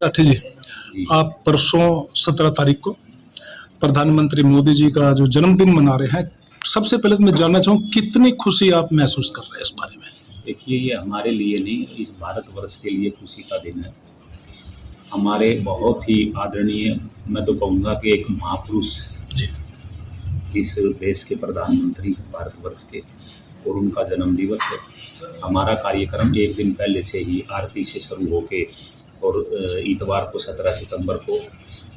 राठी जी, जी। आप परसों 17 तारीख को प्रधानमंत्री मोदी जी का जो जन्मदिन मना रहे हैं, सबसे पहले तो मैं जानना चाहूँ कितनी खुशी आप महसूस कर रहे हैं इस बारे में? देखिए, ये हमारे लिए नहीं, इस भारतवर्ष के लिए खुशी का दिन है। हमारे बहुत ही आदरणीय, मैं तो कहूँगा कि एक महापुरुष जी, इस देश के प्रधानमंत्री हैं, भारतवर्ष के, और उनका जन्म दिवस है। हमारा कार्यक्रम एक दिन पहले से ही आरती से शुरू होके और इतवार को 17 सितंबर को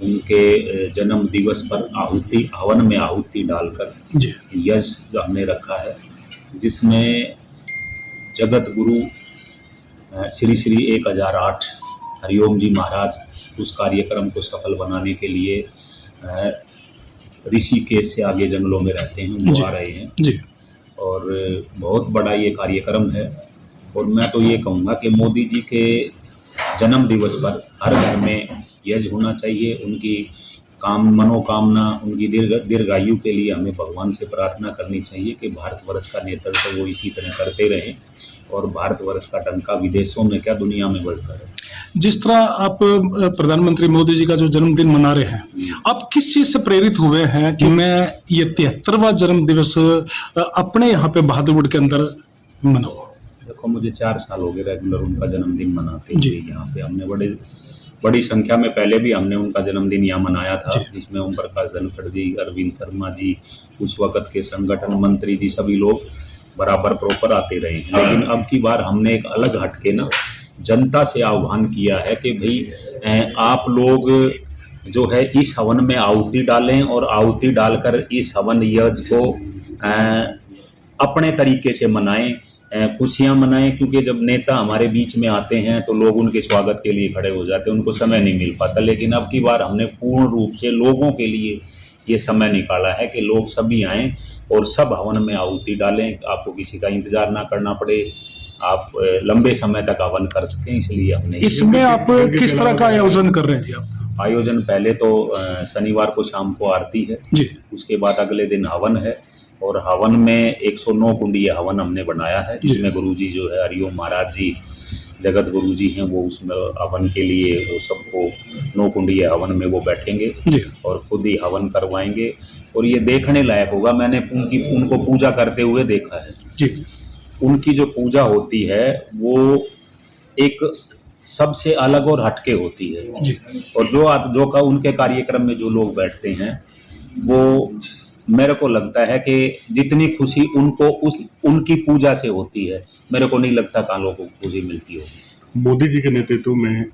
उनके जन्म दिवस पर हवन में आहुति डालकर जी, यज्ञ जो हमने रखा है, जिसमें जगत गुरु श्री श्री 1008 हरिओम जी महाराज उस कार्यक्रम को सफल बनाने के लिए ऋषिकेश से आगे जंगलों में रहते हैं, वो जी, आ रहे हैं जी, और बहुत बड़ा ये कार्यक्रम है। और मैं तो ये कहूँगा कि मोदी जी के जन्म दिवस पर हर घर में यज्ञ होना चाहिए। उनकी मनोकामना, उनकी दीर्घायु के लिए हमें भगवान से प्रार्थना करनी चाहिए कि भारतवर्ष का नेतृत्व वो इसी तरह करते रहें और भारतवर्ष का डंका विदेशों में क्या दुनिया में बजता है। जिस तरह आप प्रधानमंत्री मोदी जी का जो जन्मदिन मना रहे हैं, आप किस चीज़ से प्रेरित हुए हैं कि मैं ये 73वां जन्म दिवस अपने यहाँ पे बहादुरगढ़ के अंदर मनाऊँ? देखो, मुझे 4 साल हो गए रेगुलर उनका जन्मदिन मनाते जी। हुए। यहाँ पे हमने बड़ी संख्या में पहले भी हमने उनका जन्मदिन यहाँ मनाया था, जी। जिसमें ओम प्रकाश धनखड़ जी, अरविंद शर्मा जी, उस वक़्त के संगठन मंत्री जी, सभी लोग बराबर प्रॉपर आते रहे हैं। लेकिन अब की बार हमने एक अलग हटके ना जनता से आह्वान किया है कि भाई आप लोग जो है इस हवन में आहुति डालें और आहुति डालकर इस हवन यज्ञ को अपने तरीके से मनाएं, खुशियां मनाएं। क्योंकि जब नेता हमारे बीच में आते हैं तो लोग उनके स्वागत के लिए खड़े हो जाते हैं, उनको समय नहीं मिल पाता। लेकिन अब की बार हमने पूर्ण रूप से लोगों के लिए ये समय निकाला है कि लोग सभी आएँ और सब हवन में आहुति डालें। आपको किसी का इंतजार ना करना पड़े, आप लंबे समय तक हवन कर सकें, इसलिए हमने इसमें आप किस तरह का आयोजन कर रहे हैं जी आप? आयोजन पहले तो शनिवार को शाम को आरती है जी, उसके बाद अगले दिन हवन है और हवन में 109 कुंडीय हवन हमने बनाया है, जिसमें गुरुजी जो है हरिओम महाराज जी जगत गुरु जी हैं, वो उसमें हवन के लिए वो सबको 9 कुंडीय हवन में वो बैठेंगे जी, और खुद ही हवन करवाएंगे। और ये देखने लायक होगा। मैंने उनको पूजा करते हुए देखा है। जी, उनकी जो पूजा होती है वो एक सबसे अलग और हटके होती है। जी, और जो का उनके कार्यक्रम में जो लोग बैठते हैं, वो मेरे को लगता है कि जितनी खुशी उनको उनकी पूजा से होती है, मेरे को नहीं लगता कहाँ लोगों को खुशी मिलती होगी। मोदी जी के नेतृत्व में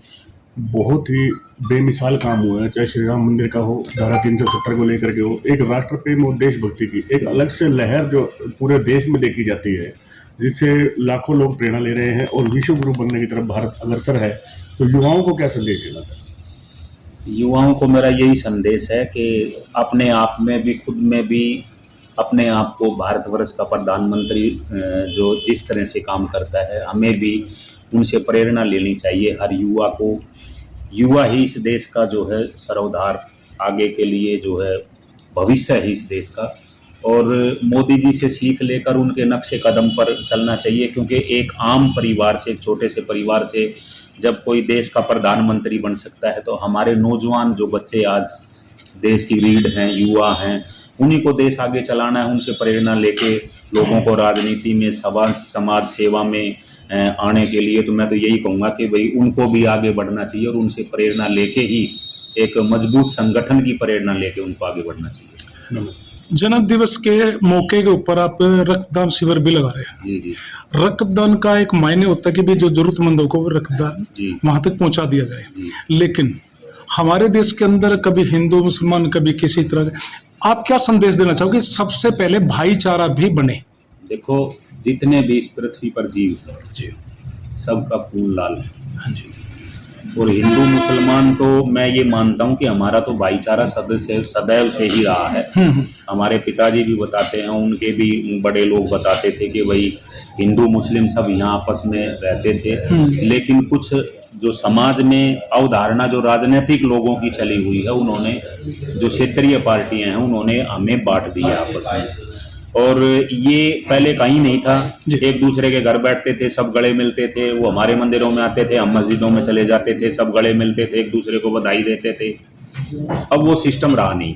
बहुत ही बेमिसाल काम हुआ है, चाहे श्री राम मंदिर का हो, धारा 370 को लेकर के हो, एक राष्ट्र प्रेम और देशभक्ति की एक अलग से लहर जो पूरे देश में देखी जाती है, जिससे लाखों लोग प्रेरणा ले रहे हैं और विश्व गुरु बनने की तरफ भारत अग्रसर है। तो युवाओं को क्या संदेश देना चाहिए? युवाओं को मेरा यही संदेश है कि अपने आप में भी, खुद में भी अपने आप को भारतवर्ष का प्रधानमंत्री जो जिस तरह से काम करता है, हमें भी उनसे प्रेरणा लेनी चाहिए। हर युवा को, युवा ही इस देश का जो है सर्वोद्धार, आगे के लिए जो है भविष्य है इस देश का। और मोदी जी से सीख लेकर उनके नक्शे कदम पर चलना चाहिए। क्योंकि एक आम परिवार से, एक छोटे से परिवार से जब कोई देश का प्रधानमंत्री बन सकता है, तो हमारे नौजवान जो बच्चे आज देश की रीढ़ हैं, युवा हैं, उन्हीं को देश आगे चलाना है। उनसे प्रेरणा लेके लोगों को राजनीति में, समाज सेवा में आने के लिए, तो मैं तो यही कहूँगा कि भाई उनको भी आगे बढ़ना चाहिए और उनसे प्रेरणा लेके ही, एक मजबूत संगठन की प्रेरणा लेके उनको आगे बढ़ना चाहिए। जन्म दिवस के मौके के ऊपर आप रक्तदान शिविर भी लगा रहे हैं। जी जी रक्तदान का एक मायने होता है कि भी जो जरूरतमंदों को रक्तदान जी वहां तक पहुंचा दिया जाए। जी। लेकिन हमारे देश के अंदर कभी हिंदू मुसलमान, कभी किसी तरह का, आप क्या संदेश देना चाहोगे? सबसे पहले भाईचारा भी बने। देखो, जितने भी इस पृथ्वी पर जीव हैं, जी, सबका खून लाल है। हाँ जी, और हिंदू मुसलमान तो मैं ये मानता हूँ कि हमारा तो भाईचारा सदैव से ही रहा है। हमारे पिताजी भी बताते हैं, उनके भी बड़े लोग बताते थे कि भाई हिंदू मुस्लिम सब यहाँ आपस में रहते थे। लेकिन कुछ जो समाज में अवधारणा जो राजनीतिक लोगों की चली हुई है, उन्होंने, जो क्षेत्रीय पार्टियां हैं, उन्होंने हमें बांट दिया आपस में। और ये पहले कहीं नहीं था। जी। एक दूसरे के घर बैठते थे, सब गले मिलते थे, वो हमारे मंदिरों में आते थे, हम मस्जिदों में चले जाते थे, सब गले मिलते थे, एक दूसरे को बधाई देते थे। अब वो सिस्टम रहा नहीं।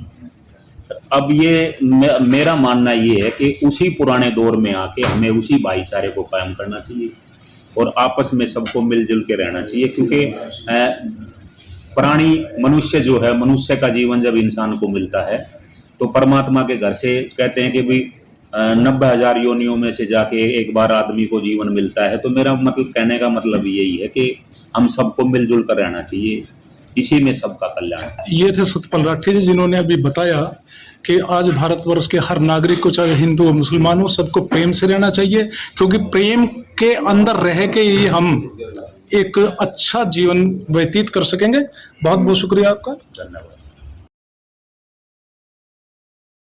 अब ये मेरा मानना ये है कि उसी पुराने दौर में आके हमें उसी भाईचारे को कायम करना चाहिए और आपस में सबको मिलजुल के रहना चाहिए, क्योंकि प्राणी मनुष्य जो है, मनुष्य का जीवन जब इंसान को मिलता है तो परमात्मा के घर से कहते हैं कि भी 90,000 योनियों में से जाके एक बार आदमी को जीवन मिलता है। तो मेरा मतलब कहने का मतलब यही है कि हम सबको मिलजुल कर रहना चाहिए, इसी में सबका कल्याण है। ये थे सतपाल राठी जी, जिन्होंने अभी बताया कि आज भारतवर्ष के हर नागरिक को, चाहे हिंदू हो मुसलमान हो, सबको प्रेम से रहना चाहिए, क्योंकि प्रेम के अंदर रह के ही हम एक अच्छा जीवन व्यतीत कर सकेंगे। बहुत बहुत शुक्रिया आपका। धन्यवाद।